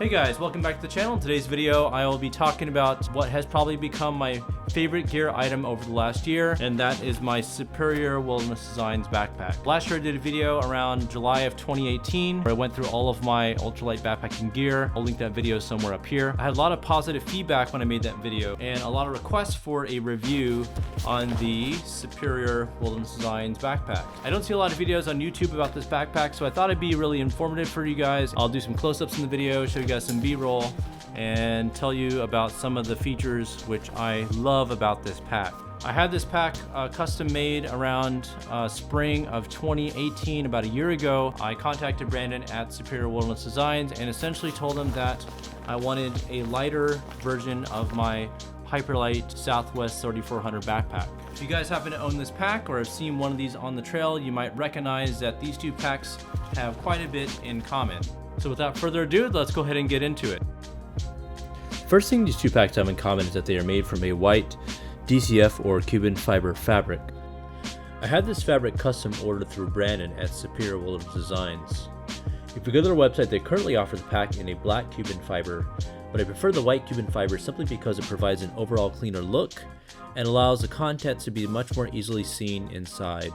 Hey guys, welcome back to the channel. In today's video, I will be talking about what has probably become my favorite gear item over the last year, and that is my Superior Wilderness Designs backpack. Last year I did a video around July of 2018 where I went through all of my ultralight backpacking gear. I'll link that video somewhere up here. I had a lot of positive feedback when I made that video and a lot of requests for a review on the Superior Wilderness Designs backpack. I don't see a lot of videos on YouTube about this backpack, so I thought it'd be really informative for you guys. I'll do some close-ups in the video, show you guys some B-roll, and tell you about some of the features which I love about this pack. I had this pack custom made around spring of 2018, about a year ago. I contacted Brandon at Superior Wilderness Designs and essentially told him that I wanted a lighter version of my Hyperlight Southwest 3400 backpack. If you guys happen to own this pack or have seen one of these on the trail, you might recognize that these two packs have quite a bit in common. So without further ado, let's go ahead and get into it. First thing these two packs have in common is that they are made from a white DCF or Cuban fiber fabric. I had this fabric custom ordered through Brandon at Superior Wilderness Designs. If you go to their website, they currently offer the pack in a black Cuban fiber, but I prefer the white Cuban fiber simply because it provides an overall cleaner look and allows the contents to be much more easily seen inside.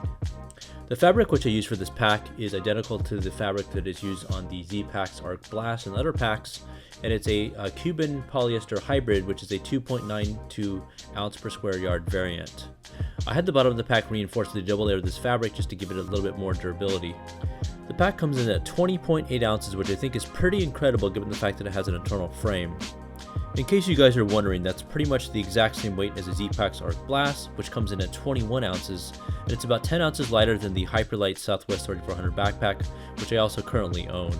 The fabric which I use for this pack is identical to the fabric that is used on the Z-Packs Arc Blast and other packs, and it's a Cuban polyester hybrid, which is a 2.92 ounce per square yard variant. I had the bottom of the pack reinforced with a double layer of this fabric just to give it a little bit more durability. The pack comes in at 20.8 ounces, which I think is pretty incredible given the fact that it has an internal frame. In case you guys are wondering, that's pretty much the exact same weight as the Z-Packs Arc Blast, which comes in at 21 ounces, and it's about 10 ounces lighter than the Hyperlight Southwest 3400 backpack, which I also currently own.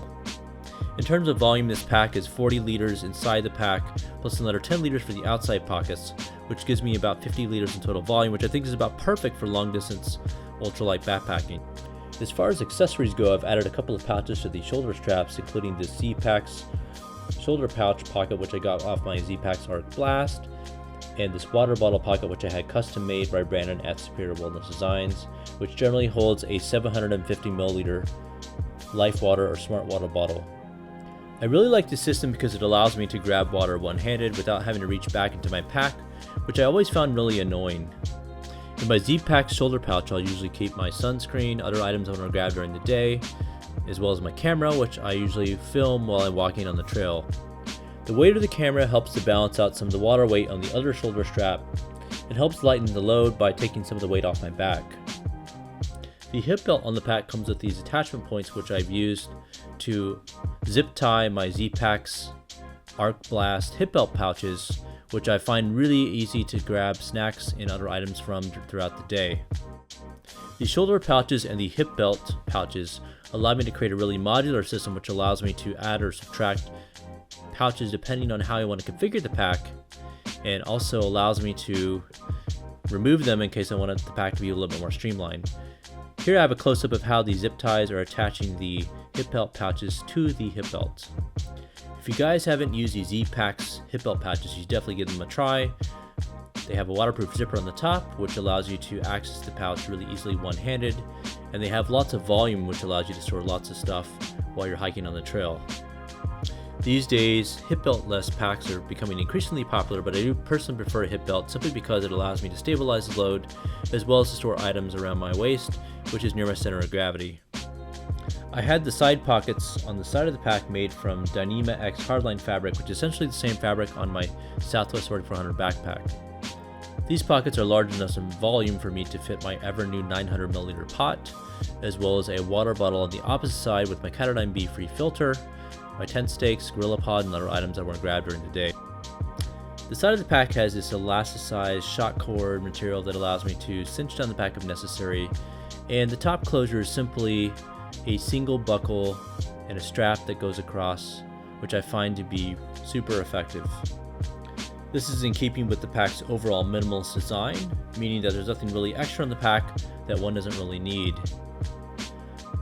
In terms of volume, this pack is 40 liters inside the pack, plus another 10 liters for the outside pockets, which gives me about 50 liters in total volume, which I think is about perfect for long distance ultralight backpacking. As far as accessories go, I've added a couple of pouches to the shoulder straps, including the Z-Packs shoulder pouch pocket, which I got off my Z-Packs Arc Blast, and this water bottle pocket, which I had custom made by Brandon at Superior Wilderness Designs, which generally holds a 750 milliliter Life Water or Smart Water bottle. I really like this system because it allows me to grab water one-handed without having to reach back into my pack, which I always found really annoying. In my Z-Packs shoulder pouch, I'll usually keep my sunscreen, other items I want to grab during the day, as well as my camera, which I usually film while I'm walking on the trail. The weight of the camera helps to balance out some of the water weight on the other shoulder strap and helps lighten the load by taking some of the weight off my back. The hip belt on the pack comes with these attachment points, which I've used to zip tie my Z-Packs Arc Blast hip belt pouches, which I find really easy to grab snacks and other items from throughout the day. The shoulder pouches and the hip belt pouches allow me to create a really modular system, which allows me to add or subtract pouches depending on how I want to configure the pack, and also allows me to remove them in case I want the pack to be a little bit more streamlined. Here I have a close-up of how the zip ties are attaching the hip belt pouches to the hip belt. If you guys haven't used these Z-Packs hip belt pouches, you should definitely give them a try. They have a waterproof zipper on the top, which allows you to access the pouch really easily one-handed, and they have lots of volume, which allows you to store lots of stuff while you're hiking on the trail. These days, hip belt-less packs are becoming increasingly popular, but I do personally prefer a hip belt simply because it allows me to stabilize the load, as well as to store items around my waist, which is near my center of gravity. I had the side pockets on the side of the pack made from Dyneema X hardline fabric, which is essentially the same fabric on my Southwest 3400 backpack. These pockets are large enough in volume for me to fit my ever new 900 milliliter pot, as well as a water bottle on the opposite side with my Catadine B free filter, my tent stakes, gorilla pod, and other items I want to grab during the day. The side of the pack has this elasticized shock cord material that allows me to cinch down the pack if necessary, and the top closure is simply a single buckle and a strap that goes across, which I find to be super effective. This is in keeping with the pack's overall minimalist design, meaning that there's nothing really extra on the pack that one doesn't really need.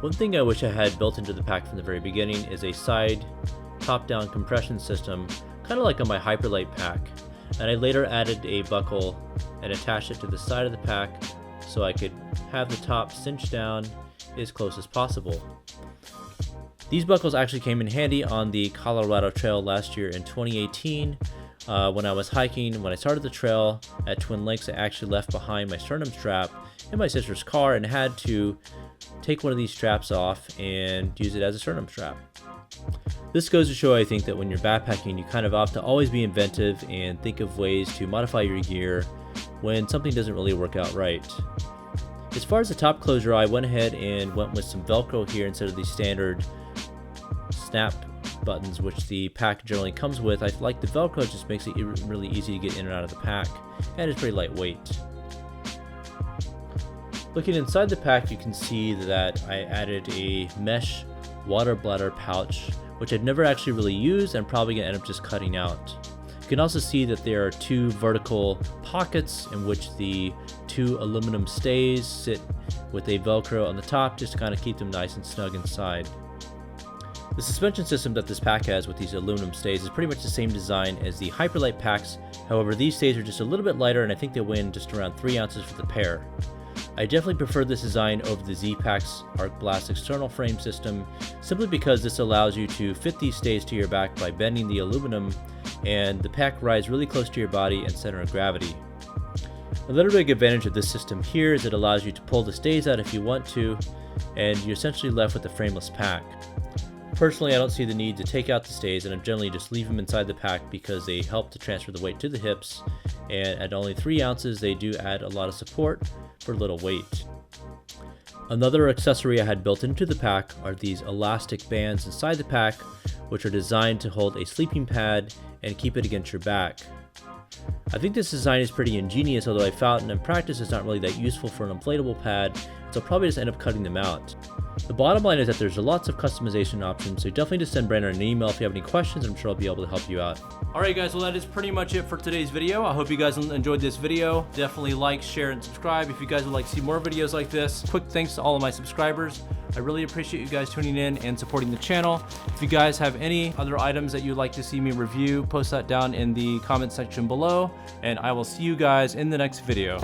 One thing I wish I had built into the pack from the very beginning is a side top-down compression system, kind of like on my Hyperlight pack, and I later added a buckle and attached it to the side of the pack so I could have the top cinched down as close as possible. These buckles actually came in handy on the Colorado Trail last year in 2018. When I was hiking, when I started the trail at Twin Lakes, I actually left behind my sternum strap in my sister's car and had to take one of these straps off and use it as a sternum strap. This goes to show, I think, that when you're backpacking, you kind of have to always be inventive and think of ways to modify your gear when something doesn't really work out right. As far as the top closure, I went ahead and went with some Velcro here instead of the standard snap buttons which the pack generally comes with. I like the Velcro, it just makes it really easy to get in and out of the pack, and it's pretty lightweight. Looking inside the pack, you can see that I added a mesh water bladder pouch, which I've never actually really used and probably gonna end up just cutting out. You can also see that there are two vertical pockets in which the two aluminum stays sit with a Velcro on the top just to kind of keep them nice and snug inside. The suspension system that this pack has with these aluminum stays is pretty much the same design as the Hyperlight packs. However, these stays are just a little bit lighter, and I think they weigh in just around 3 ounces for the pair. I definitely prefer this design over the Z-Pack's Arc Blast external frame system, simply because this allows you to fit these stays to your back by bending the aluminum, and the pack rides really close to your body and center of gravity. Another big advantage of this system here is it allows you to pull the stays out if you want to, and you're essentially left with a frameless pack. Personally, I don't see the need to take out the stays, and I generally just leave them inside the pack because they help to transfer the weight to the hips, and at only 3 ounces they do add a lot of support for little weight. Another accessory I had built into the pack are these elastic bands inside the pack, which are designed to hold a sleeping pad and keep it against your back. I think this design is pretty ingenious, although I found in practice it's not really that useful for an inflatable pad, so I'll probably just end up cutting them out. The bottom line is that there's lots of customization options, so definitely just send Brandon an email if you have any questions. I'm sure I'll be able to help you out. Alright guys, well that is pretty much it for today's video. I hope you guys enjoyed this video. Definitely like, share, and subscribe if you guys would like to see more videos like this. Quick thanks to all of my subscribers. I really appreciate you guys tuning in and supporting the channel. If you guys have any other items that you'd like to see me review, post that down in the comment section below, and I will see you guys in the next video.